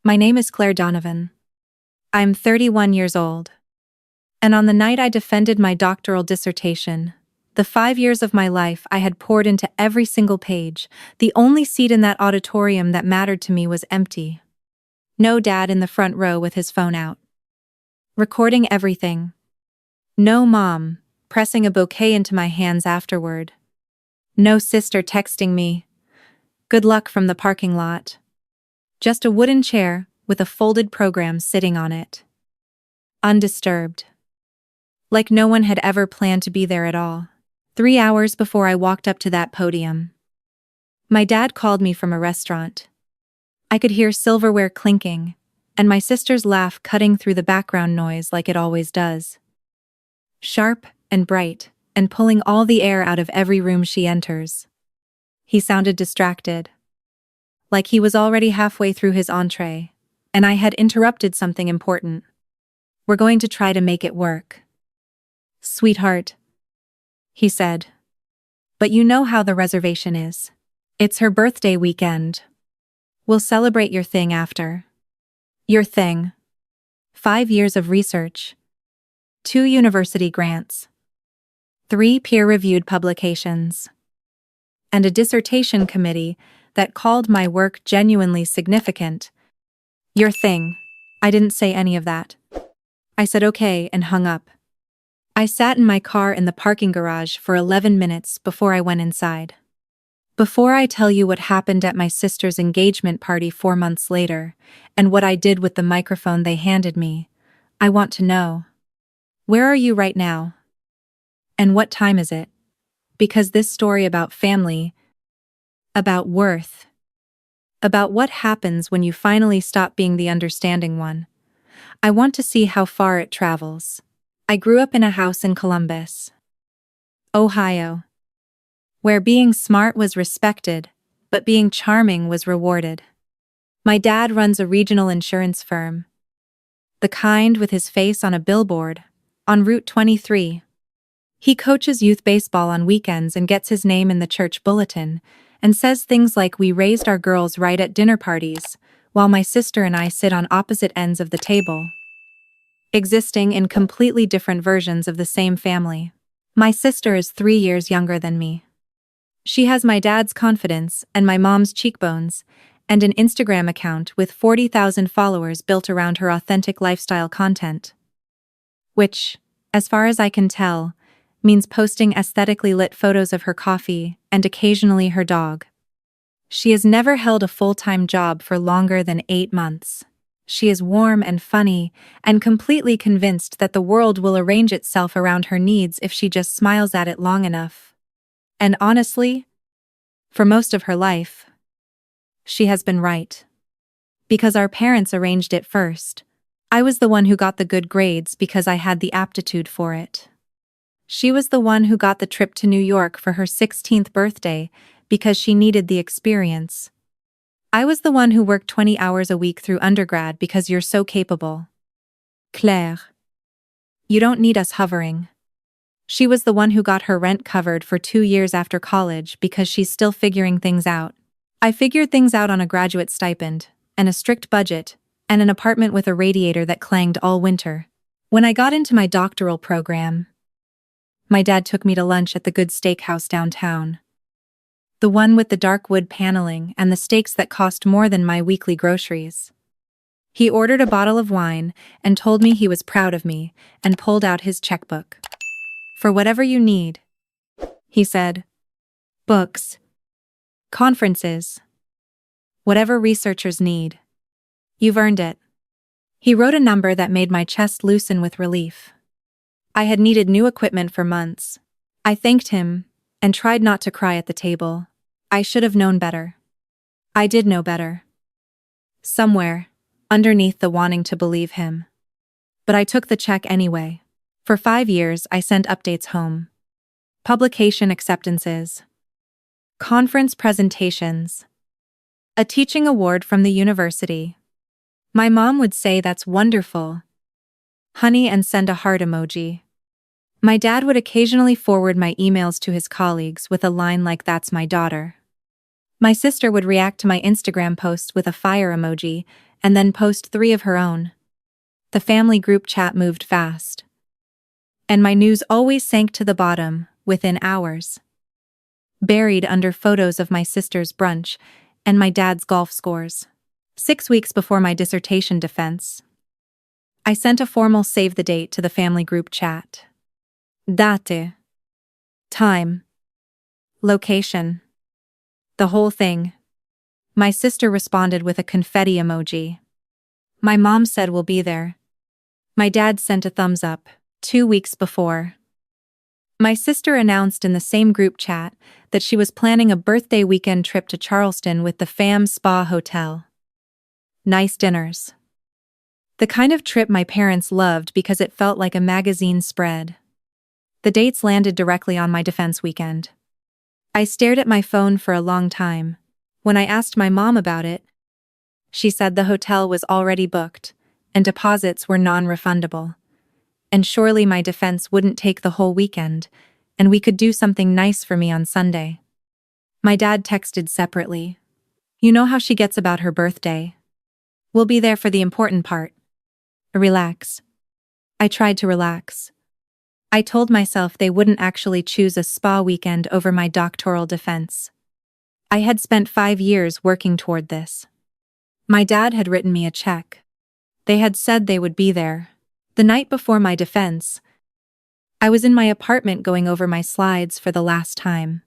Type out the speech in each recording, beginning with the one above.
My name is Claire Donovan. I'm 31 years old. And on the night I defended my doctoral dissertation, the 5 years of my life I had poured into every single page, the only seat in that auditorium that mattered to me was empty. No dad in the front row with his phone out, recording everything. No mom, pressing a bouquet into my hands afterward. No sister texting me, "Good luck," from the parking lot. Just a wooden chair with a folded program sitting on it. Undisturbed. Like no one had ever planned to be there at all. 3 hours before I walked up to that podium, my dad called me from a restaurant. I could hear silverware clinking, and my sister's laugh cutting through the background noise like it always does. Sharp and bright, and pulling all the air out of every room she enters. He sounded distracted, like he was already halfway through his entree, and I had interrupted something important. "We're going to try to make it work, sweetheart," he said. "But you know how the reservation is. It's her birthday weekend. We'll celebrate your thing after." Your thing. 5 years of research. 2 university grants. 3 peer-reviewed publications. And a dissertation committee that called my work genuinely significant. Your thing. I didn't say any of that. I said okay and hung up. I sat in my car in the parking garage for 11 minutes before I went inside. Before I tell you what happened at my sister's engagement party 4 months later, and what I did with the microphone they handed me, I want to know, where are you right now? And what time is it? Because this story about family, about worth, about what happens when you finally stop being the understanding one, I want to see how far it travels. I grew up in a house in Columbus, Ohio, where being smart was respected, but being charming was rewarded. My dad runs a regional insurance firm, the kind with his face on a billboard, on Route 23. He coaches youth baseball on weekends and gets his name in the church bulletin, and says things like "We raised our girls right" at dinner parties, while my sister and I sit on opposite ends of the table, existing in completely different versions of the same family. My sister is 3 years younger than me. She has my dad's confidence and my mom's cheekbones, and an Instagram account with 40,000 followers built around her authentic lifestyle content. Which, as far as I can tell, means posting aesthetically lit photos of her coffee and occasionally her dog. She has never held a full-time job for longer than 8 months. She is warm and funny, and completely convinced that the world will arrange itself around her needs if she just smiles at it long enough. And honestly, for most of her life, she has been right. Because our parents arranged it first. I was the one who got the good grades because I had the aptitude for it. She was the one who got the trip to New York for her 16th birthday because she needed the experience. I was the one who worked 20 hours a week through undergrad because you're so capable. Claire. You don't need us hovering. She was the one who got her rent covered for 2 years after college because she's still figuring things out. I figured things out on a graduate stipend, and a strict budget, and an apartment with a radiator that clanged all winter. When I got into my doctoral program, my dad took me to lunch at the good steakhouse downtown. The one with the dark wood paneling and the steaks that cost more than my weekly groceries. He ordered a bottle of wine and told me he was proud of me and pulled out his checkbook. "For whatever you need," he said. "Books. Conferences. Whatever researchers need. You've earned it." He wrote a number that made my chest loosen with relief. I had needed new equipment for months. I thanked him and tried not to cry at the table. I should have known better. I did know better. Somewhere, underneath the wanting to believe him. But I took the check anyway. For 5 years, I sent updates home. Publication acceptances. Conference presentations. A teaching award from the university. My mom would say that's wonderful, honey, and send a heart emoji. My dad would occasionally forward my emails to his colleagues with a line like "That's my daughter." My sister would react to my Instagram posts with a fire emoji, and then post 3 of her own. The family group chat moved fast. And my news always sank to the bottom, within hours. Buried under photos of my sister's brunch and my dad's golf scores. 6 weeks before my dissertation defense, I sent a formal save the date to the family group chat. Date. Time. Location. The whole thing. My sister responded with a confetti emoji. My mom said we'll be there. My dad sent a thumbs up, 2 weeks before. My sister announced in the same group chat that she was planning a birthday weekend trip to Charleston with the fam spa hotel. Nice dinners. The kind of trip my parents loved because it felt like a magazine spread. The dates landed directly on my defense weekend. I stared at my phone for a long time. When I asked my mom about it, she said the hotel was already booked, and deposits were non-refundable. And surely my defense wouldn't take the whole weekend, and we could do something nice for me on Sunday. My dad texted separately. You know how she gets about her birthday. We'll be there for the important part. Relax. I tried to relax. I told myself they wouldn't actually choose a spa weekend over my doctoral defense. I had spent 5 years working toward this. My dad had written me a check. They had said they would be there. The night before my defense, I was in my apartment going over my slides for the last time.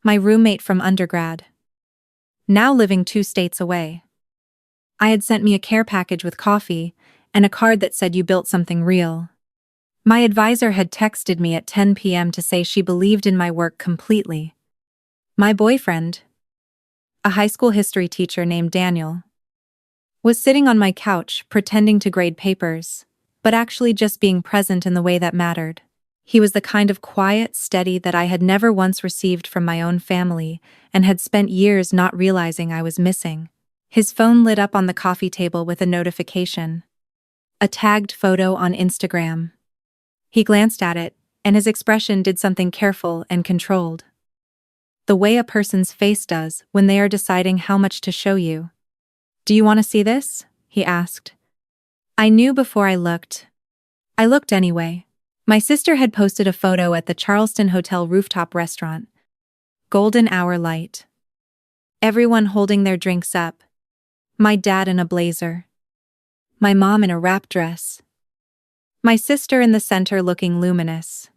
My roommate from undergrad, now living 2 states away. I had sent me a care package with coffee and a card that said you built something real. My advisor had texted me at 10 p.m. to say she believed in my work completely. My boyfriend, a high school history teacher named Daniel, was sitting on my couch pretending to grade papers, but actually just being present in the way that mattered. He was the kind of quiet, steady that I had never once received from my own family and had spent years not realizing I was missing. His phone lit up on the coffee table with a notification. A tagged photo on Instagram. He glanced at it, and his expression did something careful and controlled. The way a person's face does when they are deciding how much to show you. Do you want to see this? He asked. I knew before I looked. I looked anyway. My sister had posted a photo at the Charleston Hotel rooftop restaurant. Golden hour light. Everyone holding their drinks up. My dad in a blazer. My mom in a wrap dress. My sister in the center looking luminous.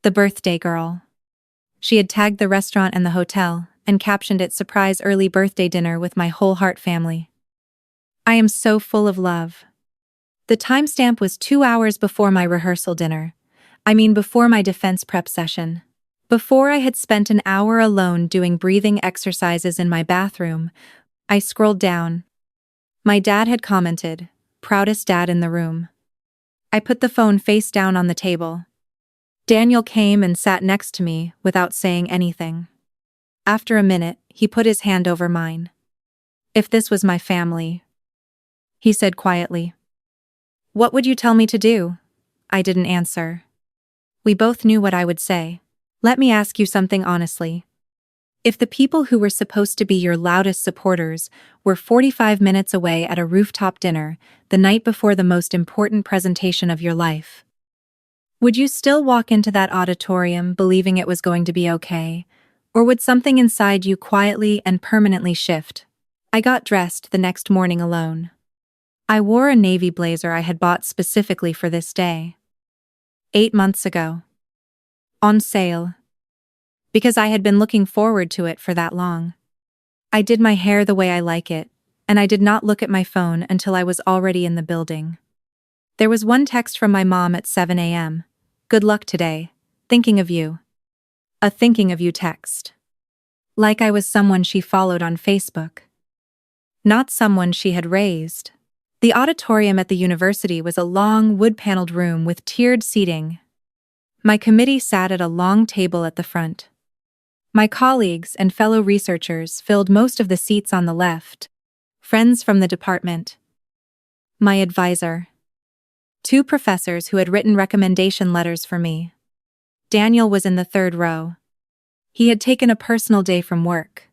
The birthday girl. She had tagged the restaurant and the hotel and captioned it surprise early birthday dinner with my whole heart family. I am so full of love. The timestamp was 2 hours before my rehearsal dinner. I mean before my defense prep session. Before I had spent an hour alone doing breathing exercises in my bathroom, I scrolled down. My dad had commented, proudest dad in the room. I put the phone face down on the table. Daniel came and sat next to me without saying anything. After a minute, he put his hand over mine. If this was my family, he said quietly. What would you tell me to do? I didn't answer. We both knew what I would say. Let me ask you something honestly. If the people who were supposed to be your loudest supporters were 45 minutes away at a rooftop dinner the night before the most important presentation of your life, would you still walk into that auditorium believing it was going to be okay, or would something inside you quietly and permanently shift? I got dressed the next morning alone. I wore a navy blazer I had bought specifically for this day. 8 months ago. On sale. Because I had been looking forward to it for that long. I did my hair the way I like it, and I did not look at my phone until I was already in the building. There was one text from my mom at 7 a.m. Good luck today. Thinking of you. A thinking of you text. Like I was someone she followed on Facebook. Not someone she had raised. The auditorium at the university was a long, wood-paneled room with tiered seating. My committee sat at a long table at the front. My colleagues and fellow researchers filled most of the seats on the left. Friends from the department. My advisor. 2 professors who had written recommendation letters for me. Daniel was in the 3rd row. He had taken a personal day from work.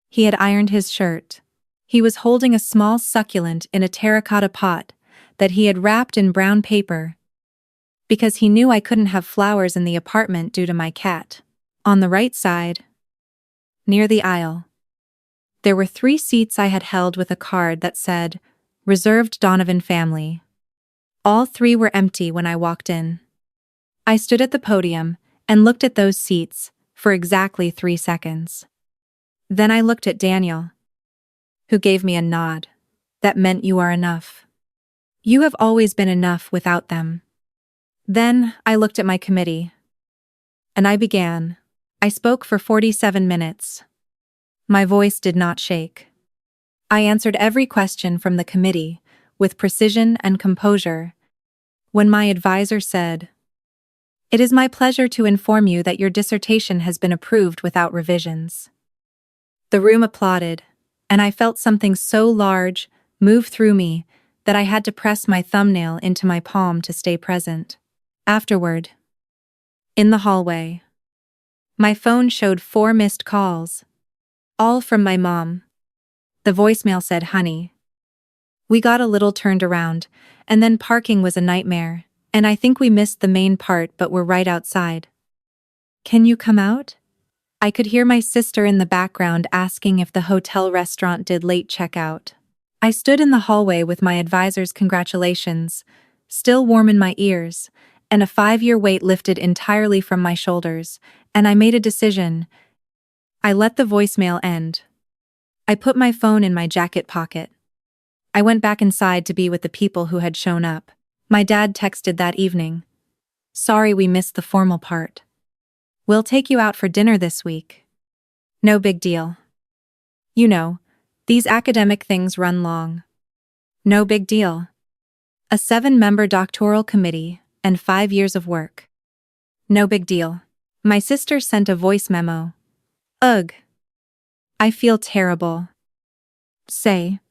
He had ironed his shirt. He was holding a small succulent in a terracotta pot that he had wrapped in brown paper because he knew I couldn't have flowers in the apartment due to my cat. On the right side, near the aisle, there were 3 seats I had held with a card that said, "Reserved Donovan family." All 3 were empty when I walked in. I stood at the podium and looked at those seats for exactly 3 seconds. Then I looked at Daniel, who gave me a nod. That meant you are enough. You have always been enough without them. Then I looked at my committee. And I began. I spoke for 47 minutes. My voice did not shake. I answered every question from the committee with precision and composure. When my advisor said, "It is my pleasure to inform you that your dissertation has been approved without revisions," the room applauded, and I felt something so large move through me that I had to press my thumbnail into my palm to stay present. Afterward, in the hallway, my phone showed 4 missed calls, all from my mom. The voicemail said, "Honey, we got a little turned around, and then parking was a nightmare, and I think we missed the main part but we're right outside. Can you come out?" I could hear my sister in the background asking if the hotel restaurant did late checkout. I stood in the hallway with my advisor's congratulations still warm in my ears, and a 5-year weight lifted entirely from my shoulders, and I made a decision. I let the voicemail end. I put my phone in my jacket pocket. I went back inside to be with the people who had shown up. My dad texted that evening, "Sorry we missed the formal part. We'll take you out for dinner this week. No big deal. You know, these academic things run long. No big deal. A 7-member doctoral committee and 5 years of work. No big deal." My sister sent a voice memo. "Ugh. I feel terrible. Say.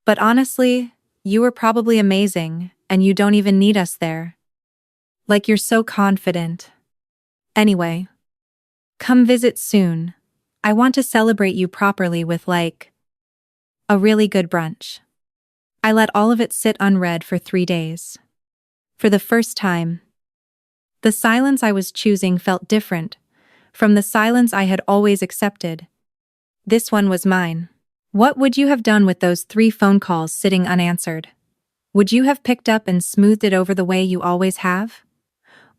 But honestly, you were probably amazing, and you don't even need us there. Like you're so confident. Anyway, come visit soon. I want to celebrate you properly with a really good brunch." I let all of it sit unread for 3 days. For the first time, the silence I was choosing felt different from the silence I had always accepted. This one was mine. What would you have done with those 3 phone calls sitting unanswered? Would you have picked up and smoothed it over the way you always have?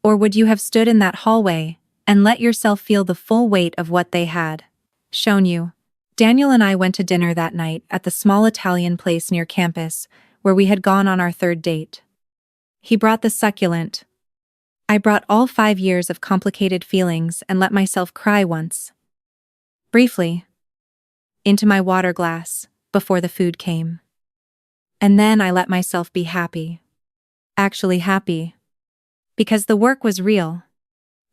Or would you have stood in that hallway and let yourself feel the full weight of what they had shown you? Daniel and I went to dinner that night at the small Italian place near campus where we had gone on our 3rd date. He brought the succulent. I brought all 5 years of complicated feelings and let myself cry once. Briefly. Into my water glass, before the food came. And then I let myself be happy. Actually happy. Because the work was real.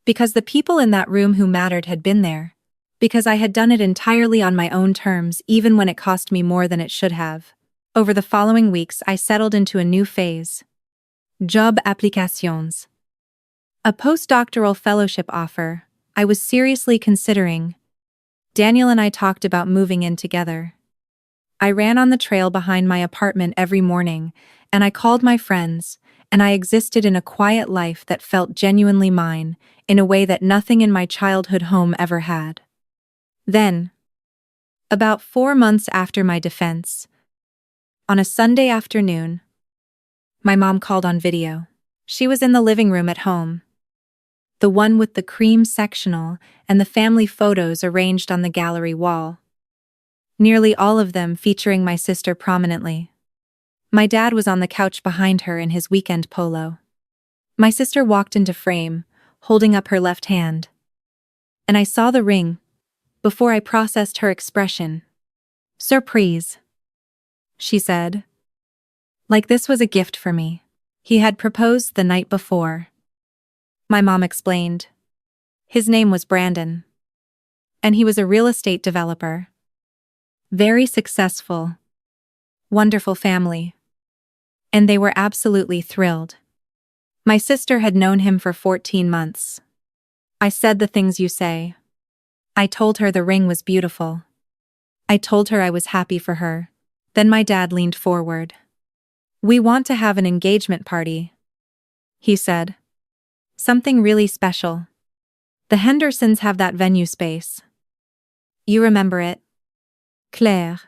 Because the people in that room who mattered had been there. Because I had done it entirely on my own terms even when it cost me more than it should have. Over the following weeks I settled into a new phase. Job applications. A postdoctoral fellowship offer I was seriously considering. Daniel and I talked about moving in together. I ran on the trail behind my apartment every morning, and I called my friends, and I existed in a quiet life that felt genuinely mine, in a way that nothing in my childhood home ever had. Then, about 4 months after my defense, on a Sunday afternoon, my mom called on video. She was in the living room at home. The one with the cream sectional and the family photos arranged on the gallery wall. Nearly all of them featuring my sister prominently. My dad was on the couch behind her in his weekend polo. My sister walked into frame, holding up her left hand. And I saw the ring, before I processed her expression. "Surprise," she said. Like this was a gift for me. He had proposed the night before. My mom explained. His name was Brandon. And he was a real estate developer. Very successful. Wonderful family. And they were absolutely thrilled. My sister had known him for 14 months. I said the things you say. I told her the ring was beautiful. I told her I was happy for her. Then my dad leaned forward. "We want to have an engagement party," he said. "Something really special. The Hendersons have that venue space. You remember it, Claire?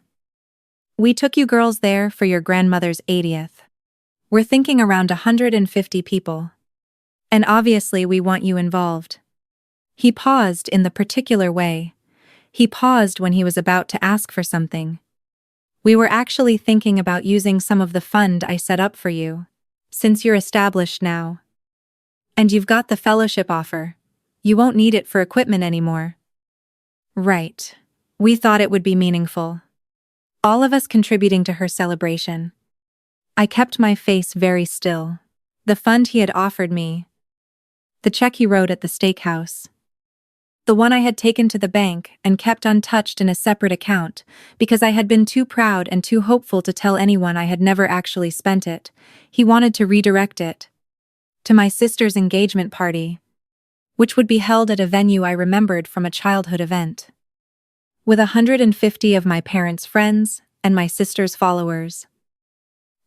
We took you girls there for your grandmother's 80th. We're thinking around 150 people. And obviously we want you involved." He paused in the particular way. He paused when he was about to ask for something. "We were actually thinking about using some of the fund I set up for you, since you're established now. And you've got the fellowship offer. You won't need it for equipment anymore." Right. We thought it would be meaningful. All of us contributing to her celebration. I kept my face very still. The fund he had offered me. The check he wrote at the steakhouse. The one I had taken to the bank and kept untouched in a separate account because I had been too proud and too hopeful to tell anyone I had never actually spent it. He wanted to redirect it to my sister's engagement party, which would be held at a venue I remembered from a childhood event, with 150 of my parents' friends and my sister's followers,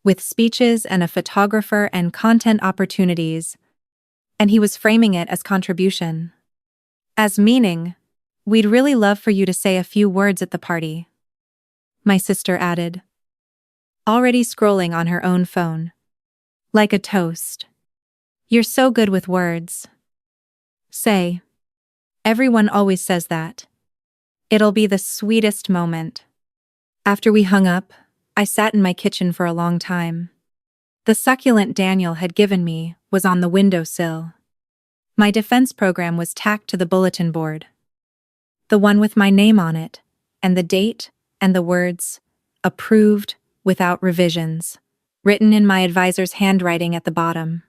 with speeches and a photographer and content opportunities, and he was framing it as contribution. As meaning, "We'd really love for you to say a few words at the party," my sister added, already scrolling on her own phone. "Like a toast. You're so good with words. Say. Everyone always says that. It'll be the sweetest moment." After we hung up, I sat in my kitchen for a long time. The succulent Daniel had given me was on the windowsill. My defense program was tacked to the bulletin board. The one with my name on it, and the date, and the words, "Approved, without revisions," written in my advisor's handwriting at the bottom.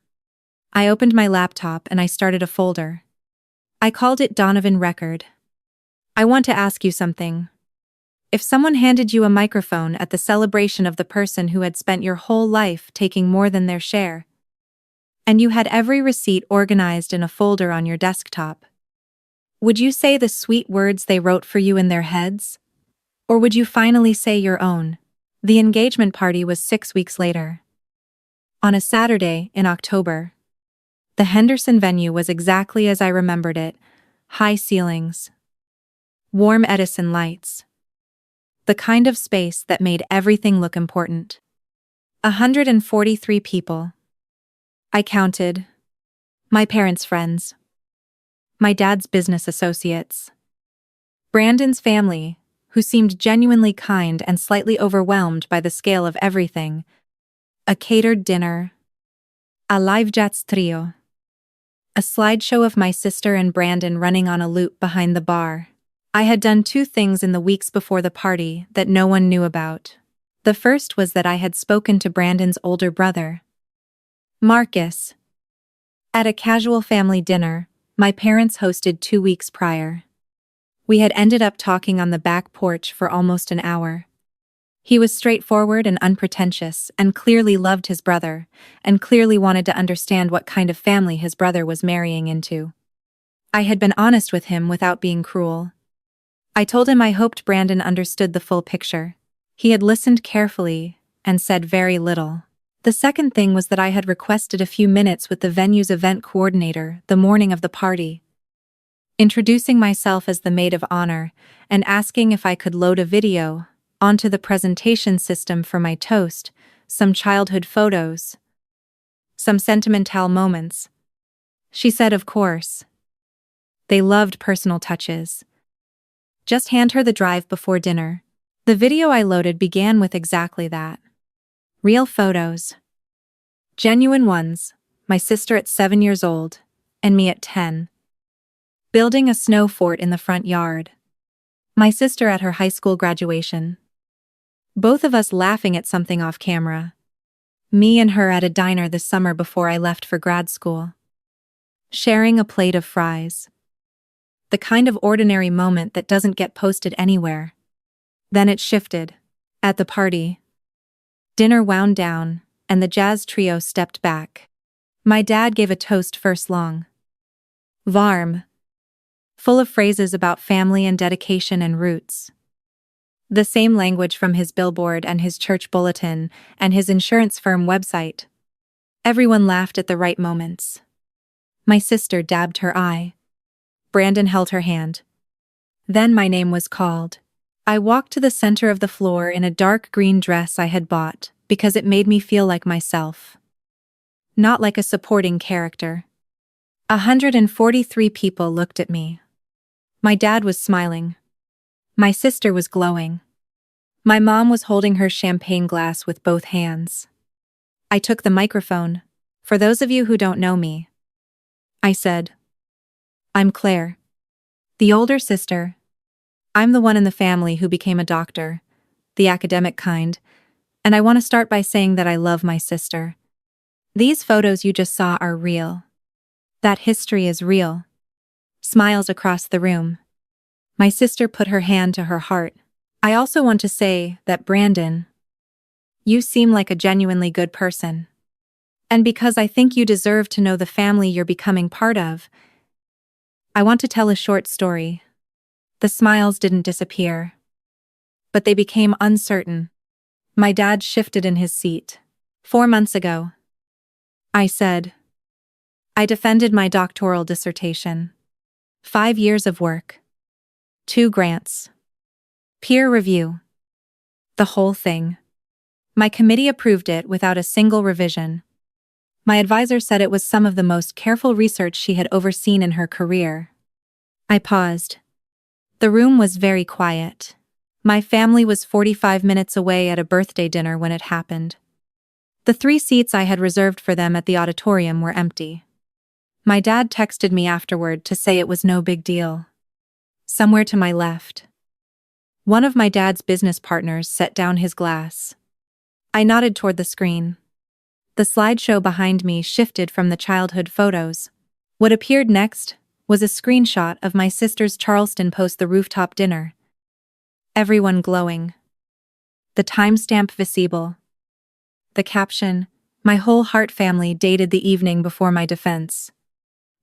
I opened my laptop and I started a folder. I called it Donovan Record. "I want to ask you something. If someone handed you a microphone at the celebration of the person who had spent your whole life taking more than their share, and you had every receipt organized in a folder on your desktop, would you say the sweet words they wrote for you in their heads? Or would you finally say your own?" The engagement party was 6 weeks later. On a Saturday in October. The Henderson venue was exactly as I remembered it: high ceilings, warm Edison lights. The kind of space that made everything look important. 143 people. I counted. My parents' friends. My dad's business associates. Brandon's family, who seemed genuinely kind and slightly overwhelmed by the scale of everything. A catered dinner. A live jazz trio. A slideshow of my sister and Brandon running on a loop behind the bar. I had done 2 things in the weeks before the party that no one knew about. The first was that I had spoken to Brandon's older brother, Marcus, at a casual family dinner my parents hosted 2 weeks prior. We had ended up talking on the back porch for almost an hour. He was straightforward and unpretentious, and clearly loved his brother, and clearly wanted to understand what kind of family his brother was marrying into. I had been honest with him without being cruel. I told him I hoped Brandon understood the full picture. He had listened carefully and said very little. The second thing was that I had requested a few minutes with the venue's event coordinator the morning of the party, introducing myself as the maid of honor and asking if I could load a video onto the presentation system for my toast, some childhood photos, some sentimental moments. She said, of course. They loved personal touches. Just hand her the drive before dinner. The video I loaded began with exactly that. Real photos. Genuine ones, my sister at 7 years old, and me at 10. Building a snow fort in the front yard. My sister at her high school graduation. Both of us laughing at something off camera. Me and her at a diner this summer before I left for grad school. Sharing a plate of fries. The kind of ordinary moment that doesn't get posted anywhere. Then it shifted. At the party. Dinner wound down, and the jazz trio stepped back. My dad gave a toast first long. Varm. Full of phrases about family and dedication and roots. The same language from his billboard and his church bulletin and his insurance firm website. Everyone laughed at the right moments. My sister dabbed her eye. Brandon held her hand. Then my name was called. I walked to the center of the floor in a dark green dress I had bought because it made me feel like myself. Not like a supporting character. 143 people looked at me. My dad was smiling. My sister was glowing. My mom was holding her champagne glass with both hands. I took the microphone. For those of you who don't know me, I said, I'm Claire, the older sister. I'm the one in the family who became a doctor, the academic kind, and I want to start by saying that I love my sister. These photos you just saw are real. That history is real. Smiles across the room. My sister put her hand to her heart. I also want to say that Brandon, you seem like a genuinely good person. And because I think you deserve to know the family you're becoming part of, I want to tell a short story. The smiles didn't disappear, but they became uncertain. My dad shifted in his seat. 4 months ago, I said, I defended my doctoral dissertation. 5 years of work. 2 grants. Peer review. The whole thing. My committee approved it without a single revision. My advisor said it was some of the most careful research she had overseen in her career. I paused. The room was very quiet. My family was 45 minutes away at a birthday dinner when it happened. The 3 seats I had reserved for them at the auditorium were empty. My dad texted me afterward to say it was no big deal. Somewhere to my left, one of my dad's business partners set down his glass. I nodded toward the screen. The slideshow behind me shifted from the childhood photos. What appeared next was a screenshot of my sister's Charleston Post the rooftop dinner. Everyone glowing. The timestamp visible. The caption, my whole Hart family dated the evening before my defense.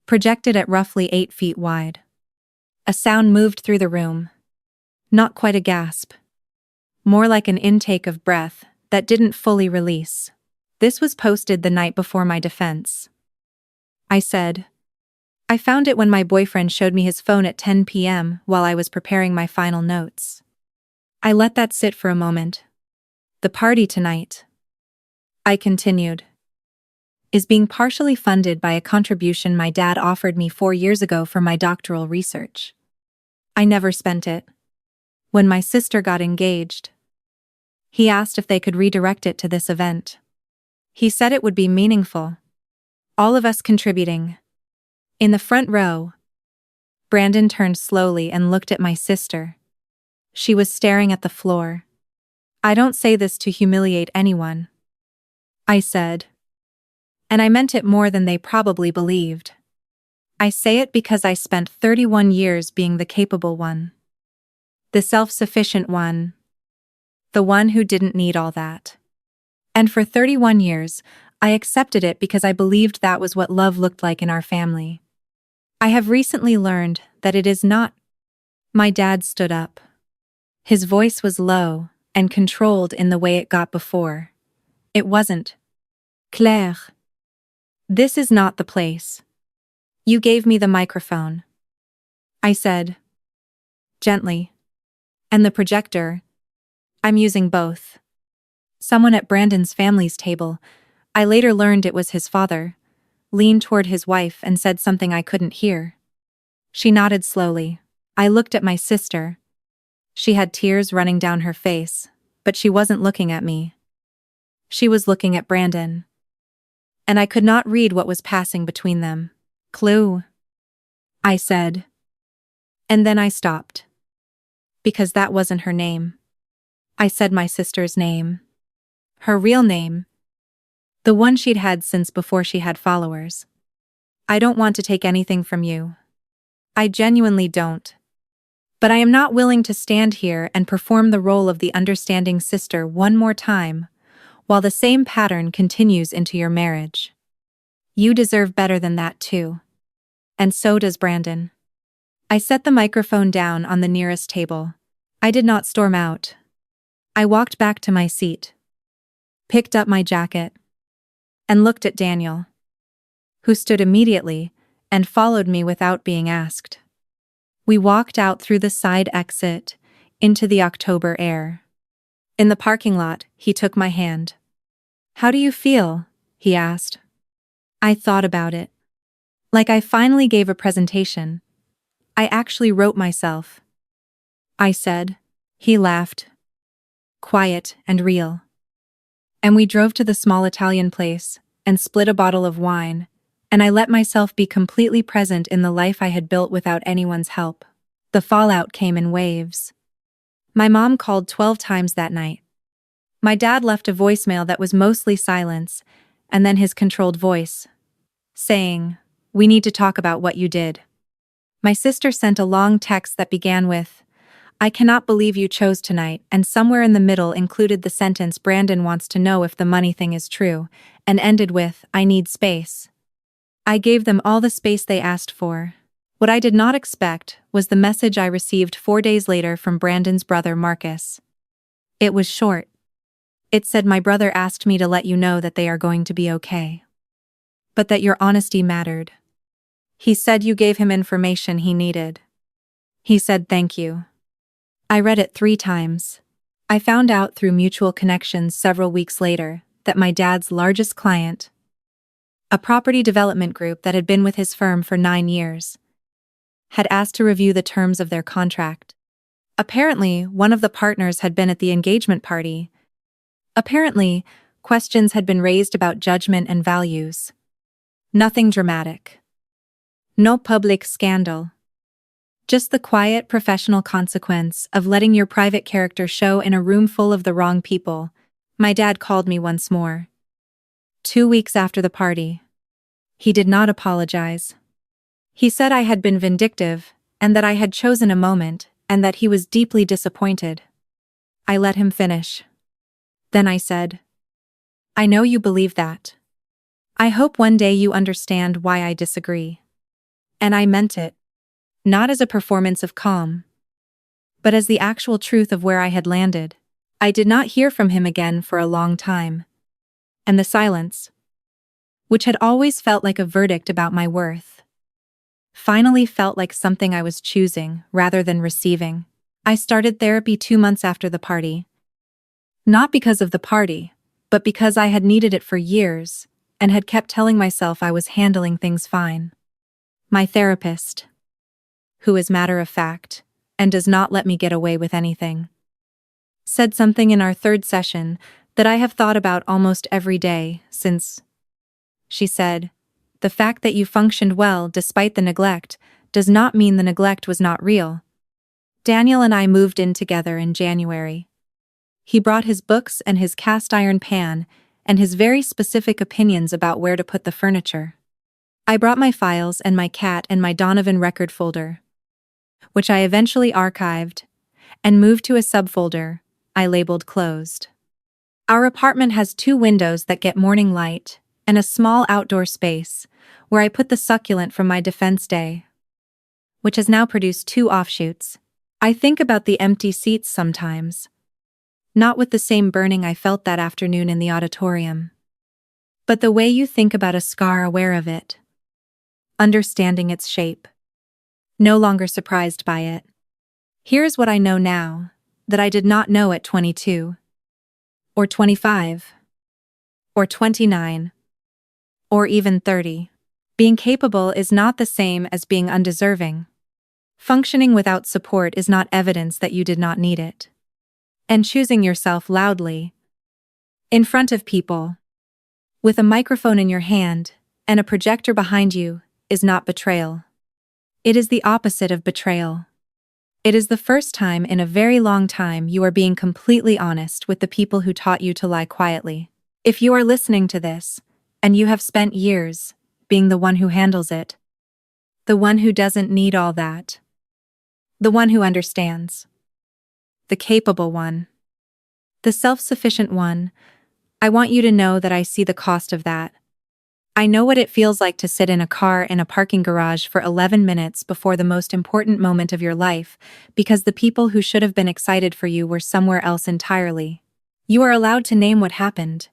Projected at roughly 8 feet wide. A sound moved through the room. Not quite a gasp. More like an intake of breath that didn't fully release. This was posted the night before my defense. I said, I found it when my boyfriend showed me his phone at 10 p.m. while I was preparing my final notes. I let that sit for a moment. The party tonight, I continued, is being partially funded by a contribution my dad offered me 4 years ago for my doctoral research. I never spent it. When my sister got engaged, he asked if they could redirect it to this event. He said it would be meaningful. All of us contributing. In the front row, Brandon turned slowly and looked at my sister. She was staring at the floor. I don't say this to humiliate anyone, I said. And I meant it more than they probably believed. I say it because I spent 31 years being the capable one. The self-sufficient one. The one who didn't need all that. And for 31 years, I accepted it because I believed that was what love looked like in our family. I have recently learned that it is not. My dad stood up. His voice was low and controlled in the way it got before. It wasn't. Claire. This is not the place. You gave me the microphone, I said. Gently. And the projector. I'm using both. Someone at Brandon's family's table, I later learned it was his father, leaned toward his wife and said something I couldn't hear. She nodded slowly. I looked at my sister. She had tears running down her face, but she wasn't looking at me. She was looking at Brandon. And I could not read what was passing between them. Clue, I said. And then I stopped. Because that wasn't her name. I said my sister's name. Her real name. The one she'd had since before she had followers. I don't want to take anything from you. I genuinely don't. But I am not willing to stand here and perform the role of the understanding sister one more time, while the same pattern continues into your marriage. You deserve better than that too. And so does Brandon. I set the microphone down on the nearest table. I did not storm out. I walked back to my seat, picked up my jacket, and looked at Daniel, who stood immediately and followed me without being asked. We walked out through the side exit into the October air. In the parking lot, he took my hand. "How do you feel?" he asked. I thought about it. Like I finally gave a presentation. I actually wrote myself. I said. He laughed. Quiet and real. And we drove to the small Italian place and split a bottle of wine, and I let myself be completely present in the life I had built without anyone's help. The fallout came in waves. My mom called 12 times that night. My dad left a voicemail that was mostly silence, and then his controlled voice, saying, "We need to talk about what you did." My sister sent a long text that began with, "I cannot believe you chose tonight," and somewhere in the middle included the sentence, "Brandon wants to know if the money thing is true," and ended with, "I need space." I gave them all the space they asked for. What I did not expect was the message I received 4 days later from Brandon's brother Marcus. It was short. It said, "My brother asked me to let you know that they are going to be okay. But that your honesty mattered. He said you gave him information he needed. He said thank you." I read it 3 times. I found out through mutual connections several weeks later that my dad's largest client, a property development group that had been with his firm for 9 years, had asked to review the terms of their contract. Apparently, one of the partners had been at the engagement party. Apparently, questions had been raised about judgment and values. Nothing dramatic. No public scandal. Just the quiet professional consequence of letting your private character show in a room full of the wrong people. My dad called me once more. 2 weeks after the party. He did not apologize. He said I had been vindictive, and that I had chosen a moment, and that he was deeply disappointed. I let him finish. Then I said, "I know you believe that. I hope one day you understand why I disagree." And I meant it. Not as a performance of calm, but as the actual truth of where I had landed. I did not hear from him again for a long time. And the silence, which had always felt like a verdict about my worth, finally felt like something I was choosing rather than receiving. I started therapy 2 months after the party. Not because of the party, but because I had needed it for years and had kept telling myself I was handling things fine. My therapist, who is matter of fact and does not let me get away with anything, said something in our 3rd session that I have thought about almost every day since. She said, "The fact that you functioned well despite the neglect does not mean the neglect was not real." Daniel and I moved in together in January. He brought his books and his cast iron pan and his very specific opinions about where to put the furniture. I brought my files and my cat and my Donovan record folder, which I eventually archived and moved to a subfolder I labeled closed. Our apartment has 2 windows that get morning light and a small outdoor space where I put the succulent from my defense day, which has now produced 2 offshoots. I think about the empty seats sometimes, not with the same burning I felt that afternoon in the auditorium, but the way you think about a scar, aware of it, understanding its shape, no longer surprised by it. Here's what I know now that I did not know at 22, or 25, or 29, or even 30. Being capable is not the same as being undeserving. Functioning without support is not evidence that you did not need it. And choosing yourself loudly, in front of people, with a microphone in your hand and a projector behind you, is not betrayal. It is the opposite of betrayal. It is the first time in a very long time you are being completely honest with the people who taught you to lie quietly. If you are listening to this, and you have spent years being the one who handles it, the one who doesn't need all that, the one who understands, the capable one, the self-sufficient one, I want you to know that I see the cost of that. I know what it feels like to sit in a car in a parking garage for 11 minutes before the most important moment of your life, because the people who should have been excited for you were somewhere else entirely. You are allowed to name what happened.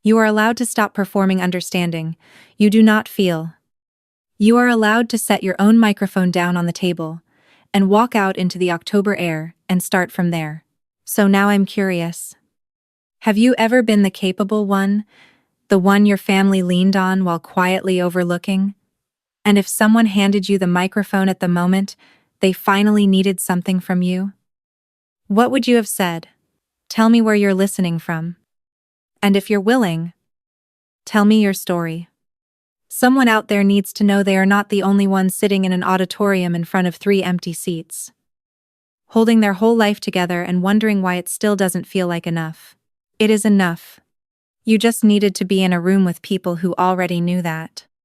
You are allowed to stop performing understanding. You do not feel. You are allowed to set your own microphone down on the table and walk out into the October air and start from there. So now I'm curious. Have you ever been the capable one? The one your family leaned on while quietly overlooking? And if someone handed you the microphone at the moment they finally needed something from you, what would you have said? Tell me where you're listening from. And if you're willing, tell me your story. Someone out there needs to know they are not the only one sitting in an auditorium in front of 3 empty seats, holding their whole life together and wondering why it still doesn't feel like enough. It is enough. You just needed to be in a room with people who already knew that.